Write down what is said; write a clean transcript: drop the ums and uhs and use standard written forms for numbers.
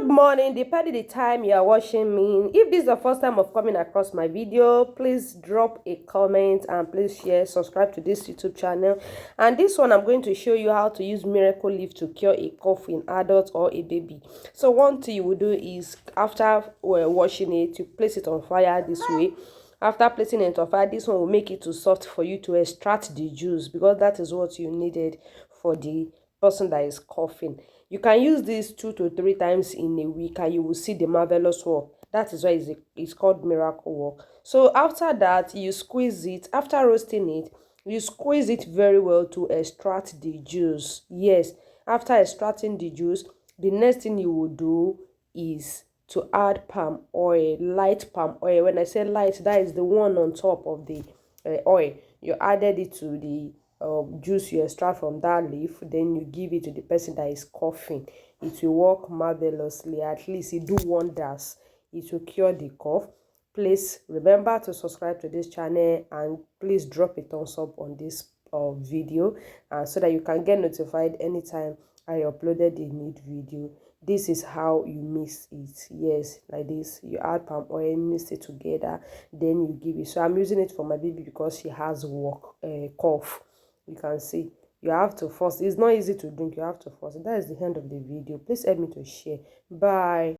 Good morning, depending the time you are watching me. If this is the first time of coming across my video, please drop a comment and please share, subscribe to this YouTube channel. And this one, I'm going to show you how to use miracle leaf to cure a cough in adult or a baby. So one thing you will do is, after washing it, you place it on fire this way. After placing it on fire, this one will make it too soft for you to extract the juice, because that is what you needed for the person that is coughing. You can use this 2 to 3 times in a week and you will see the marvelous work. That is why it's called miracle work. So after that, you squeeze it. After roasting it, you squeeze it very well to extract the juice. Yes, after extracting the juice, the next thing you will do is to add palm oil, light palm oil. When I say light, that is the one on top of the oil. You added it to the juice you extract from that leaf, then you give it to the person that is coughing. It will work marvelously. At least it do wonders. It will cure the cough. Please remember to subscribe to this channel and please drop a thumbs up on this video, so that you can get notified anytime I uploaded a new video. This is how you mix it. Yes, like this. You add palm oil, mix it together, then you give it. So I'm using it for my baby because she has cough. You can see you have to force. It's not easy to drink. You have to force. That is the end of the video. Please help me to share. Bye.